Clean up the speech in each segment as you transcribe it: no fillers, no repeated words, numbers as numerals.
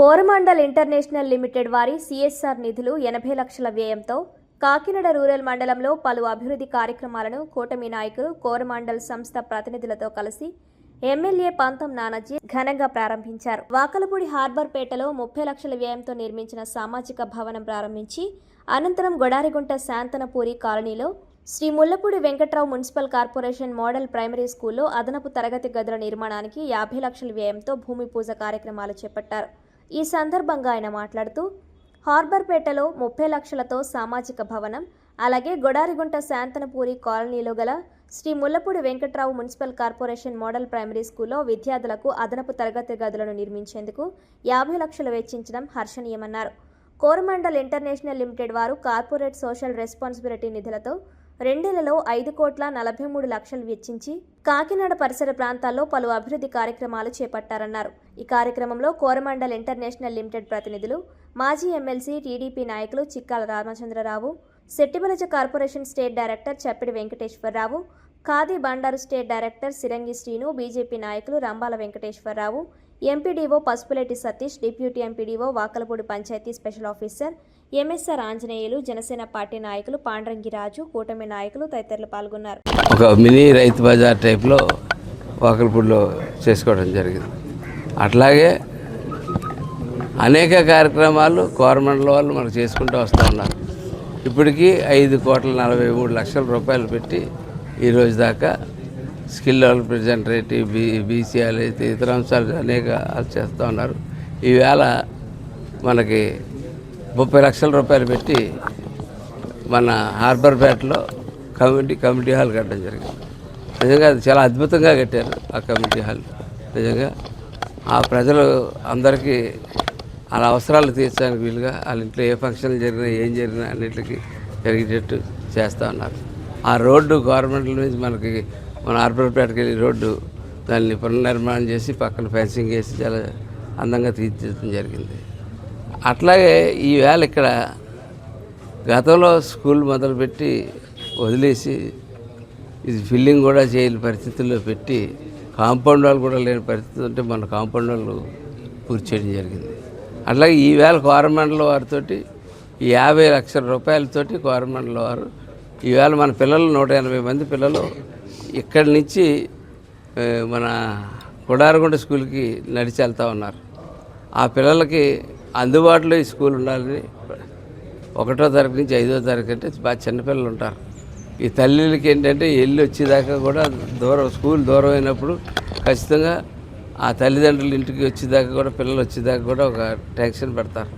Coromandel international limited వారి CSR నిధులు 80 లక్షల వ్యయంతో కాకినాడ రూరల్ మండలంలో పలు అభివృద్ధి కార్యక్రమాలను కూటమి నాయకులు కోరమండల్ సంస్థ ప్రతినిధులతో కలిసి ఎమ్మెల్యే పంతం నానాజీ ఘనంగా ప్రారంభించారు. వాకలపూడి హార్బర్ పేటలో 30 లక్షల వ్యయంతో నిర్మించిన సామాజిక భవనం ప్రారంభించి అనంతరం గొడారిగుంట శాంతనపూరి కాలనీలో Shri Mullapudi Venkatrao municipal corporation model primary స్కూల్లో అదనపు తరగతి గదుల నిర్మాణానికి 50 లక్షల వ్యయంతో భూమి పూజ కార్యక్రమాలు చేపట్టారు. ఈ సందర్భంగా ఆయన మాట్లాడుతూ హార్బర్పేటలో 30 లక్షలతో సామాజిక భవనం, అలాగే గొడారిగుంట శాంతనపూరి కాలనీలో గల Shri Mullapudi Venkatrao municipal corporation model primary స్కూల్లో విద్యార్థులకు అదనపు తరగతి గదులను నిర్మించేందుకు 50 లక్షలు వెచ్చించడం హర్షణీయమన్నారు. కోరమండల్ ఇంటర్నేషనల్ లిమిటెడ్ వారు కార్పొరేట్ సోషల్ రెస్పాన్సిబిలిటీ నిధులతో 2,43 లక్షలు వెచ్చించి కాకినాడ పరిసర ప్రాంతాల్లో పలు అభివృద్ధి కార్యక్రమాలు చేపట్టారన్నారు. ఈ కార్యక్రమంలో కోరమండల్ ఇంటర్నేషనల్ లిమిటెడ్ ప్రతినిధులు, మాజీ ఎమ్మెల్సీ, టీడీపీ నాయకులు Chikkala Ramachandrarao, Settibalija corporation state director Chappidi Venkateswararao, Khadi Bandaru state director Sirangi Srinu, BJP నాయకులు Rambala Venkateswararao, MPDO Pasupuleti Satish, deputy MPDO Vakalapudi panchayat special officer MSR Anjaneyulu, Janasena party నాయకులు పాండ్రంగి రాజు, కూటమి నాయకులు తదితరులు పాల్గొన్నారు. ఒక మినీ రైతు బజార్ టైప్లో వాకలపూడిలో చేసుకోవడం జరిగింది. అట్లాగే అనేక కార్యక్రమాలు కోరమండల వాళ్ళు మనకు చేసుకుంటూ వస్తూ ఉన్నారు. ఇప్పటికీ 5,43 లక్షల పెట్టి ఈరోజు దాకా స్కిల్ డెవలప్మెంట్, బీసీఆర్ అయితే ఇతర అంశాలు అనేక చేస్తూ ఉన్నారు. ఈవేళ మనకి 30 లక్షల పెట్టి మన హార్బర్పేటలో కమ్యూనిటీ హాల్ కట్టడం జరిగింది. నిజంగా అది చాలా అద్భుతంగా కట్టారు ఆ కమ్యూనిటీ హాల్. నిజంగా ఆ ప్రజలు అందరికీ వాళ్ళ అవసరాలు తీర్చడానికి వీలుగా వాళ్ళ ఇంట్లో ఏ ఫంక్షన్లు జరిగినా ఏం జరిగినా అన్నింటికి జరిగేటట్టు చేస్తూ ఉన్నారు. ఆ రోడ్డు గవర్నమెంట్ నుంచి మనకి మన హార్బర్పేటకి వెళ్ళి రోడ్డు దాన్ని పునర్నిర్మాణం చేసి పక్కన ఫెన్సింగ్ వేసి చాలా అందంగా తీర్చిదిద్దడం జరిగింది. అట్లాగే ఈవేళ ఇక్కడ గతంలో స్కూల్ మొదలుపెట్టి వదిలేసి ఇది ఫిల్లింగ్ కూడా చేయని పరిస్థితుల్లో పెట్టి కాంపౌండ్ వాళ్ళు కూడా లేని పరిస్థితి ఉంటే మన కాంపౌండ్ వాళ్ళు పూర్తి చేయడం జరిగింది. అట్లాగే ఈవేళ కోరమండల వారితో 50 లక్షల కోరమండల వారు ఈవేళ మన పిల్లలు 180 మంది పిల్లలు ఇక్కడి నుంచి మన గొడారిగుంట స్కూల్కి నడిచి వెళ్తూ ఉన్నారు. ఆ పిల్లలకి అందుబాటులో ఈ స్కూల్ ఉండాలని 1వ తరగతి నుంచి 5వ తరగతి అంటే బాగా చిన్నపిల్లలు ఉంటారు. ఈ తల్లిలకి ఏంటంటే వెళ్ళి వచ్చేదాకా కూడా స్కూల్ దూరం అయినప్పుడు ఖచ్చితంగా ఆ తల్లిదండ్రుల ఇంటికి వచ్చేదాకా కూడా పిల్లలు వచ్చేదాకా కూడా ఒక టెన్షన్ పెడతారు.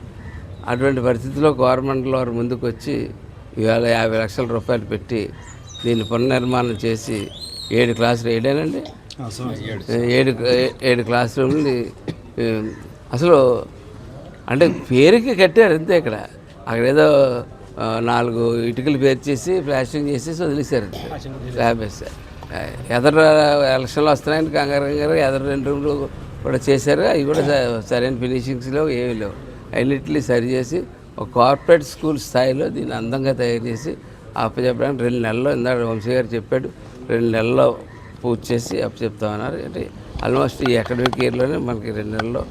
అటువంటి పరిస్థితిలో గవర్నమెంట్లో వారు ముందుకు వచ్చి ఇవాళ 50 లక్షల పెట్టి దీన్ని పునర్నిర్మాణం చేసి 7 క్లాసులు, 7 క్లాస్ రూమ్ని అసలు అంటే పేరుకి కట్టారు అంతే. అక్కడ ఏదో 4 ఇటుకలు పేర్చేసి ప్లాస్టింగ్ చేసేసి వదిలేశారు. ఎదర ఎలక్షన్లు వస్తున్నాయని కంగారు ఎదర 2 రూమ్లు కూడా చేశారు. అవి కూడా సరైన ఫినిషింగ్స్లో ఏమీ లేవు. అన్నింటినీ సరిచేసి ఒక కార్పొరేట్ స్కూల్ స్థాయిలో దీన్ని అందంగా తయారు చేసి అప్పచెప్పడానికి 2 నెలల్లో, ఇందాక వంశీ గారు చెప్పాడు, 2 నెలల్లో పూర్తి చేసి అప్పచెప్తామన్నారు. అంటే ఆల్మోస్ట్ ఈ అకాడమిక్ ఇయర్లోనే మనకి 2 నెలల్లో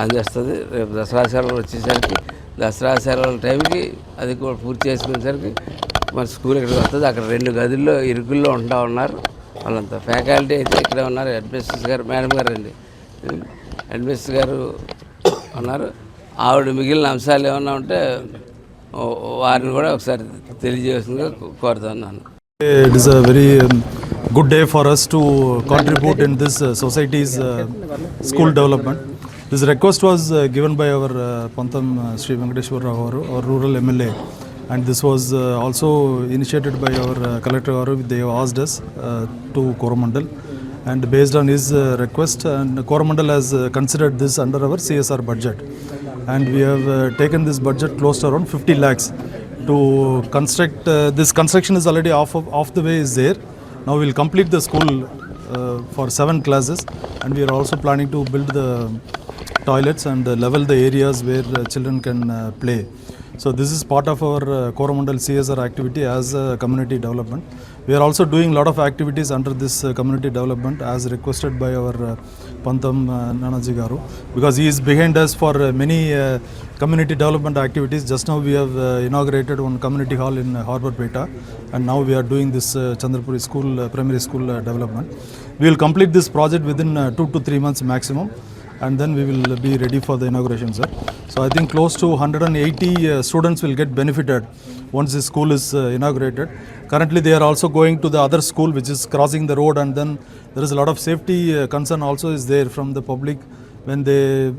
అందిస్తుంది. రేపు దసరా సెలవులు వచ్చేసరికి దసరా సెలవుల టైంకి అది కూడా పూర్తి చేసుకునేసరికి మన స్కూల్ ఇక్కడికి వస్తుంది. అక్కడ 2 గదుల్లో ఇరుకుల్లో ఉంటూ ఉన్నారు వాళ్ళంతా. ఫ్యాకల్టీ అయితే ఇక్కడే ఉన్నారు. హెడ్మిస్ట్రెస్ గారు, మేడం గారు అండి, హెడ్మిస్ట్రెస్ గారు ఉన్నారు. ఆవిడ మిగిలిన అంశాలు ఏమన్నా ఉంటే వారిని కూడా ఒకసారి తెలియజేస్తుందిగా కోరుతున్నాను. It is a very good day for us to contribute in this society's school development. This request was given by our Pantam Sri Venkateshwar Rao, our rural MLA, and this was also initiated by our collector. They have asked us to Coromandel, and based on his request, and Coromandel has considered this under our CSR budget, and we have taken this budget close to around 50 lakhs to construct. This construction is already off the way is there. Now we will complete the school for 7 classes, and we are also planning to build the toilets and level the areas where children can play. So this is part of our Coromandel CSR activity as community development. We are also doing a lot of activities under this community development as requested by our Pantam Nanaji Garu, because he is behind us for many community development activities. Just now we have inaugurated one community hall in Harbour Peta, and now we are doing this Chandrapuri school, primary school development. We will complete this project within 2 to 3 months maximum, and then we will be ready for the inauguration, sir. So I think close to 180 students will get benefited once the school is inaugurated. Currently they are also going to the other school which is crossing the road, and then there is a lot of safety concern also is there from the public when they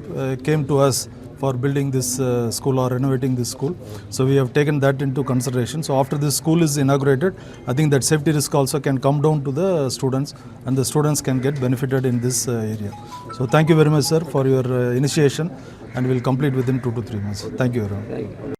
came to us for building this school or renovating this school. So we have taken that into consideration. So after this school is inaugurated, I think that safety risk also can come down to the students, and the students can get benefited in this area. So thank you very much, sir, for your initiation, and we will complete within 2 to 3 months. Thank you very much.